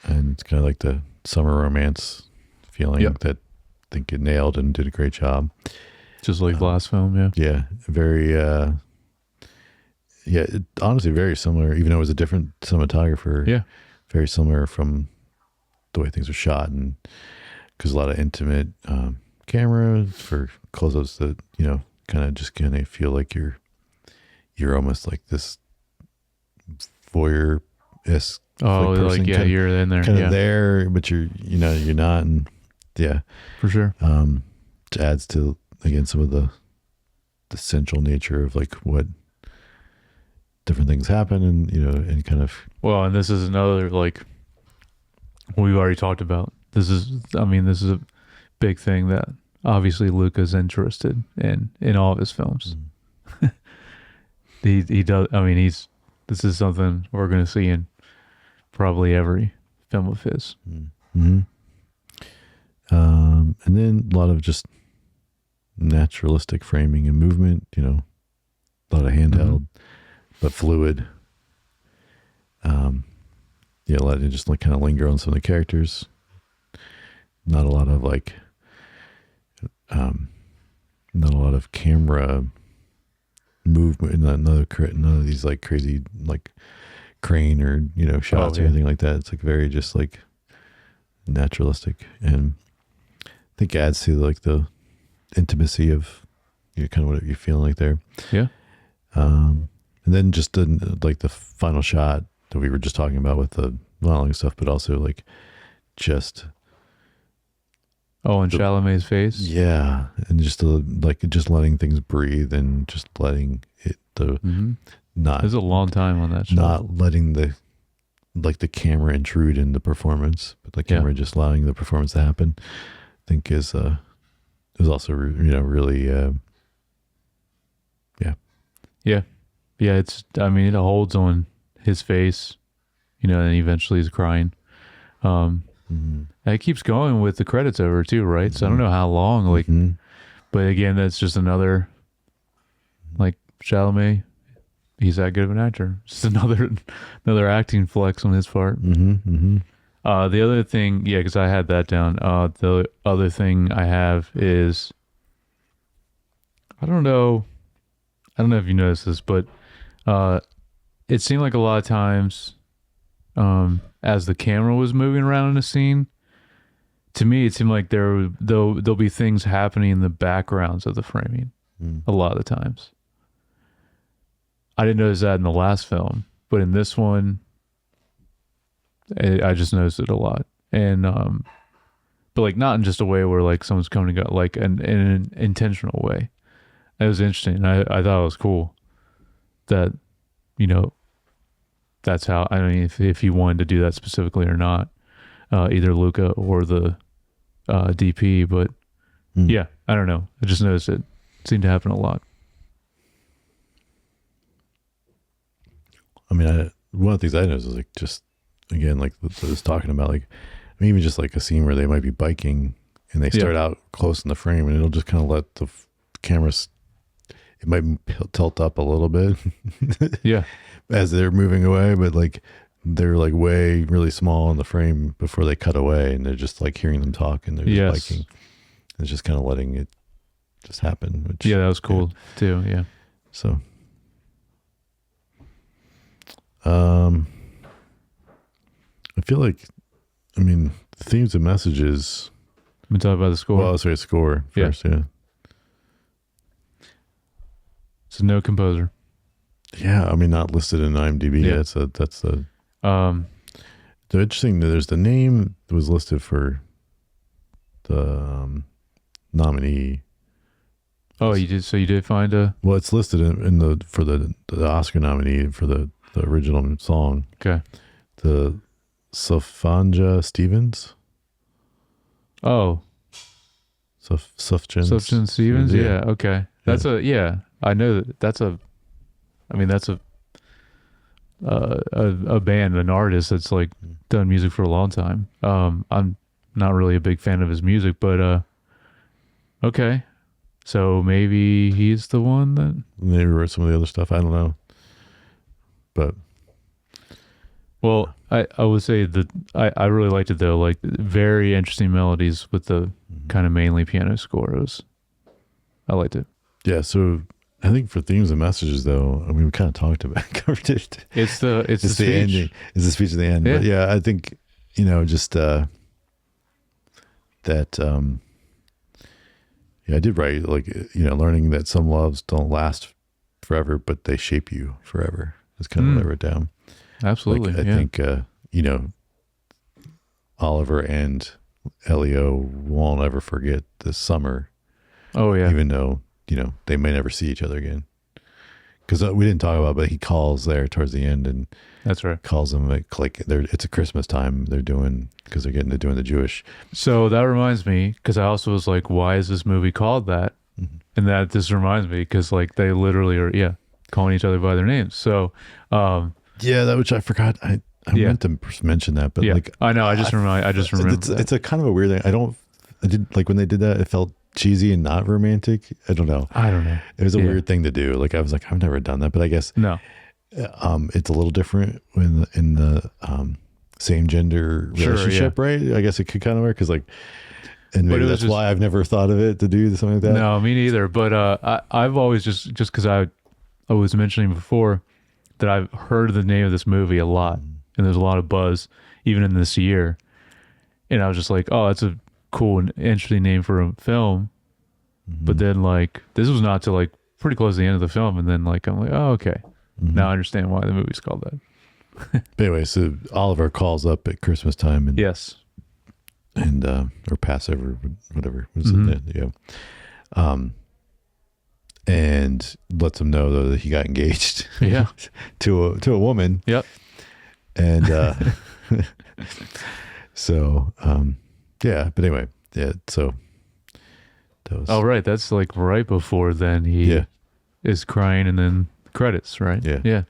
and it's kind of like the summer romance feeling that I think it nailed and did a great job. Just like last film, yeah. Yeah, very, honestly, very similar, even though it was a different cinematographer. Yeah. Very similar from the way things were shot, and because a lot of intimate camera for close-ups that kind of feel like you're almost like this voyeur-esque. Like you're in there, kind of there, but you're not, and for sure. It adds to, again, some of the central nature of like what different things happen, and and kind of, well, and this is another, like, we've already talked about. This is a big thing that obviously Luca's interested in all of his films. He does. I mean, this is something we're going to see in probably every film of his. And then a lot of just naturalistic framing and movement. A lot of handheld, but fluid. A lot of just like kind of linger on some of the characters. Not a lot of like, not a lot of camera movement. None of these like crazy like crane or shots or anything like that. It's like very just like naturalistic, and I think adds to like the intimacy of kind of what you're feeling like there. Yeah. And then just like the final shot that we were just talking about with the modeling stuff, but also like just. And Chalamet's face. Yeah. And just just letting things breathe, and just letting it, not. There's a long time on that shot. Not letting the camera intrude in the performance, but the camera just allowing the performance to happen, I think is also, really, Yeah. It holds on his face, and eventually he's crying. And it keeps going with the credits over too, right? So I don't know how long, like, but again, that's just another, like, Chalamet, he's that good of an actor. Just another acting flex on his part. The other thing, because I had that down. The other thing I have is, I don't know. I don't know if you noticed this, but it seemed like a lot of times, as the camera was moving around in a scene, to me it seemed like there'll be things happening in the backgrounds of the framing a lot of the times. I didn't notice that in the last film, but in this one, I just noticed it a lot. And but like not in just a way where like someone's coming to go, like in an intentional way. It was interesting. I thought it was cool that, you know, that's how, I mean, if you wanted to do that specifically or not, either Luca or the DP, but yeah, I don't know. I just noticed it seemed to happen a lot. I mean, one of the things I noticed is like, just again, like I was talking about, like, I mean, even just like a scene where they might be biking and they start out close in the frame and it'll just kind of let the cameras, it might tilt up a little bit. Yeah. As they're moving away, but like they're like way really small in the frame before they cut away, and they're just like hearing them talk and they're just biking. It's just kind of letting it just happen. Which, that was cool too. Yeah. So, I feel like, I mean, themes and messages. We talk about the score. Well, sorry, score first. Yeah. So no composer. Yeah, I mean, not listed in IMDb. Yeah. That's the interesting. There's the name that was listed for the nominee. Oh, you did. So you did find a. Well, it's listed in the for the Oscar nominee for the original song. Okay. The Sufjan Stevens. Oh. Sufjan Stevens. Yeah. Okay. That's I know that's a. I mean, that's a band, an artist that's like done music for a long time. I'm not really a big fan of his music, but okay. So maybe he's the one that maybe wrote some of the other stuff. I don't know, but well, I would say that I really liked it though. Like very interesting melodies with the kind of mainly piano score. I liked it. Yeah. So I think for themes and messages, though, I mean, we kind of talked about covered it. It's the speech. Ending. It's the speech at the end. Yeah. But yeah, I think, you know, just that. I did write, like, you know, learning that some loves don't last forever, but they shape you forever. Is kind of what I wrote down. Absolutely. Like, I think, you know, Oliver and Elio won't ever forget this summer. Oh yeah. Even though, you know, they may never see each other again. Because we didn't talk about it, but he calls there towards the end, and that's right. Calls them like it's a Christmas time they're doing, because they're doing the Jewish. So that reminds me, because I also was like, why is this movie called that? Mm-hmm. And that just reminds me, because like they literally are calling each other by their names. So that, which I forgot. I meant to mention that, but like I know I just remember. It's a kind of a weird thing. I did like when they did that. It felt cheesy and not romantic. I don't know. It was a weird thing to do. Like I was like, I've never done that, but I guess no. It's a little different when in the same gender relationship, right? I guess it could kind of work, because like, and maybe that's why I've never thought of it to do something like that. No, me neither. But I've always just because I was mentioning before that I've heard the name of this movie a lot, and there's a lot of buzz even in this year, and I was just like, oh, that's a cool and interesting name for a film. But then like this was not till like pretty close to the end of the film, and then like I'm like, oh, okay. Now I understand why the movie's called that. But anyway, so Oliver calls up at Christmas time, and and or Passover, whatever was it? And lets him know though that he got engaged. to a woman. Yep. And so but anyway, so that was, oh right, that's like right before then he is crying, and then credits, right? Yeah.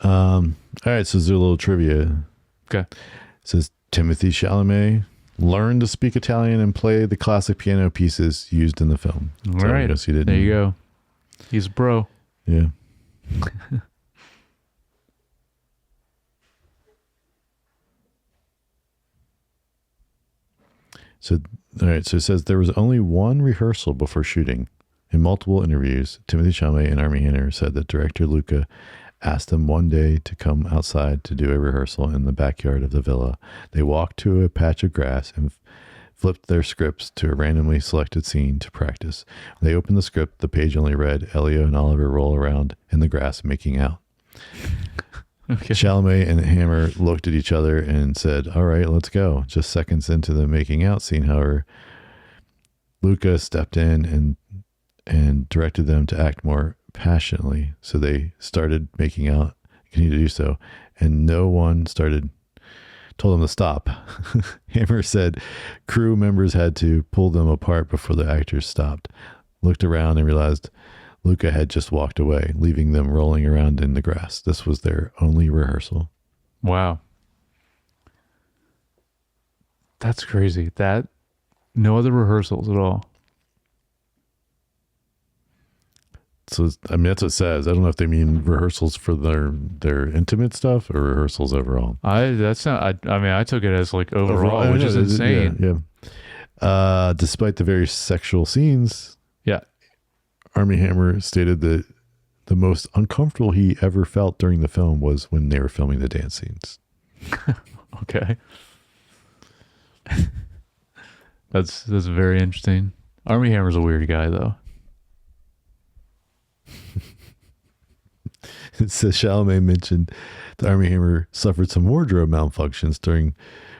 All right, so there's a little trivia. Okay. It says Timothy Chalamet learned to speak Italian and play the classic piano pieces used in the film. All right. Yes, he did. There you go. He's a pro. Yeah. So All right. So it says there was only one rehearsal before shooting. In multiple interviews, Timothy Chalamet and Armie Hammer said that director Luca asked them one day to come outside to do a rehearsal in the backyard of the villa. They walked to a patch of grass and flipped their scripts to a randomly selected scene to practice. When they opened the script, the page only read, Elio and Oliver roll around in the grass making out. Okay. Chalamet and Hammer looked at each other and said, all right, let's go. Just seconds into the making out scene, however, Luca stepped in and directed them to act more passionately. So they started making out, continued to do so, and no one told them to stop. Hammer said crew members had to pull them apart before the actors stopped, looked around and realized Luca had just walked away, leaving them rolling around in the grass. This was their only rehearsal. Wow. That's crazy. No other rehearsals at all. So, I mean, that's what it says. I don't know if they mean rehearsals for their intimate stuff or rehearsals overall. I took it as like overall, which is insane. Yeah. Despite the very sexual scenes, Yeah. Armie Hammer stated that the most uncomfortable he ever felt during the film was when they were filming the dance scenes. Okay. That's very interesting. Armie Hammer's a weird guy, though. It says Chalamet mentioned that Armie Hammer suffered some wardrobe malfunctions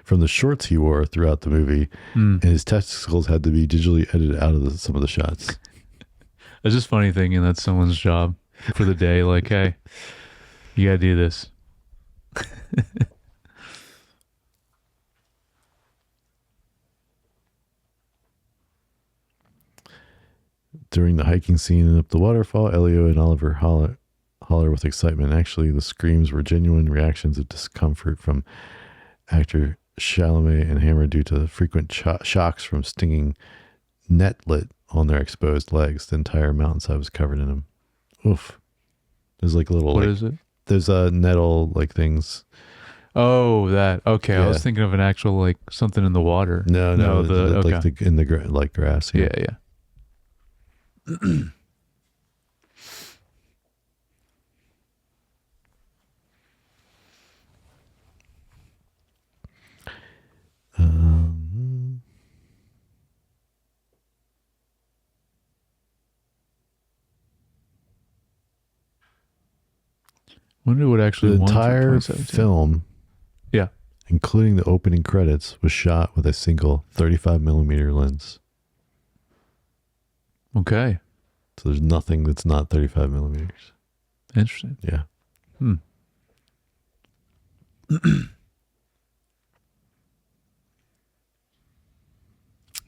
from the shorts he wore throughout the movie, and his testicles had to be digitally edited out of some of the shots. It's just funny thinking that's someone's job for the day. Like, hey, you gotta do this. During the hiking scene and up the waterfall, Elio and Oliver holler with excitement. Actually, the screams were genuine reactions of discomfort from actor Chalamet and Hammer due to the frequent shocks from stinging netlet on their exposed legs. The entire mountainside was covered in them. Oof. There's like a little... What is it? There's nettle like things. Oh, that. Okay, Yeah. I was thinking of an actual like something in the water. No. Okay. Like in the grass. Yeah. Wonder what actually The won for entire 2017. film, Yeah. including the opening credits, was shot with a single 35 millimeter lens. Okay. So there's nothing that's not 35 millimeters. Interesting. Yeah.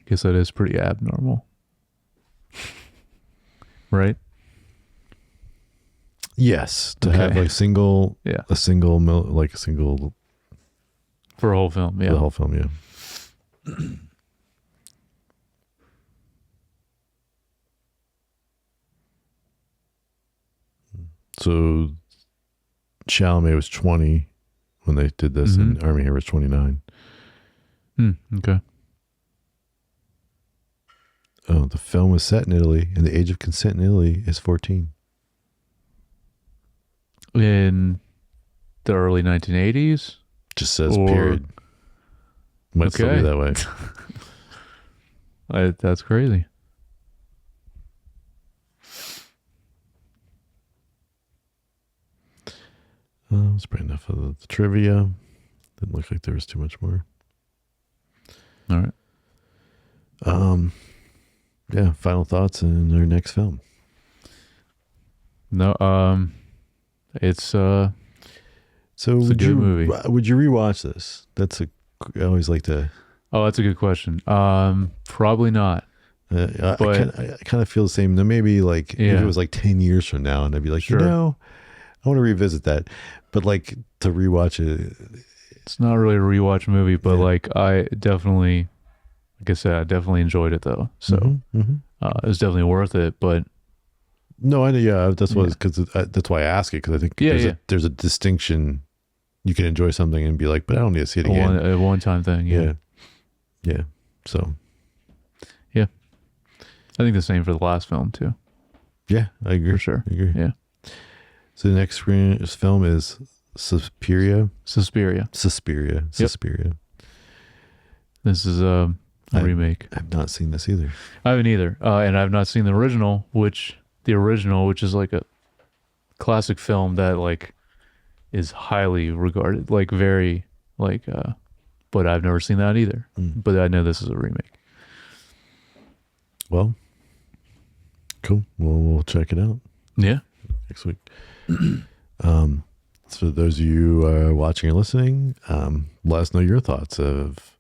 Guess that is pretty abnormal. Right? Yes, to Okay. have like single, Yeah. a single For a whole film. the Yeah. whole film. Yeah. So Chalamet was 20 when they did this, and Armie Hammer was 29. Okay. Oh, the film was set in Italy, and the age of consent in Italy is 14. In the early 1980s? Just says Or- period. Might still be Okay. that way. That's crazy. That's probably enough of the trivia. Didn't look like there was too much more. All right. Yeah, final thoughts in our next film. No, it's So It's a would good you movie. would you rewatch this? I always like to. oh, that's a good question. Probably not. I But- kind of feel the same. Then maybe like if Yeah. it was like 10 years from now, and I'd be like, Sure. I want to revisit that. But like to rewatch it, It's not really a rewatch movie, but Yeah. like I definitely, like I said, I definitely enjoyed it though. So mhm. it was definitely worth it. But No, I know. Yeah, that's why Yeah. because that's why I ask it, because I think Yeah, there's a distinction. You can enjoy something and be like, but I don't need to see it a again. one-time thing. Yeah. Yeah. So I think the same for the last film too. Yeah, I agree. For sure. I agree. Yeah. So the next film is Suspiria. Suspiria. This is a remake. I've not seen this either. I haven't either, and I've not seen the original, which is like a classic film that like is highly regarded, like very like. But I've never seen that either. But I know this is a remake. Well, cool. We'll check it out. Yeah, next week. So those of you watching and listening, let us know your thoughts of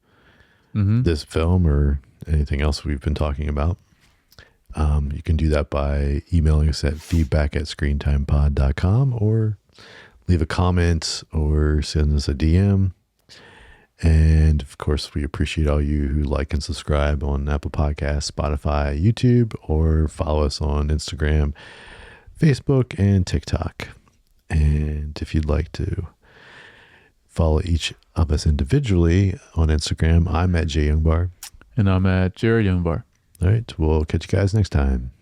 this film or anything else we've been talking about. You can do that by emailing us at feedback@screentimepod.com or leave a comment or send us a DM. And of course, we appreciate all you who like and subscribe on Apple Podcasts, Spotify, YouTube, or follow us on Instagram, Facebook, and TikTok. And if you'd like to follow each of us individually on Instagram, I'm at JYoungBar. And I'm at Jared Youngbar. All right. We'll catch you guys next time.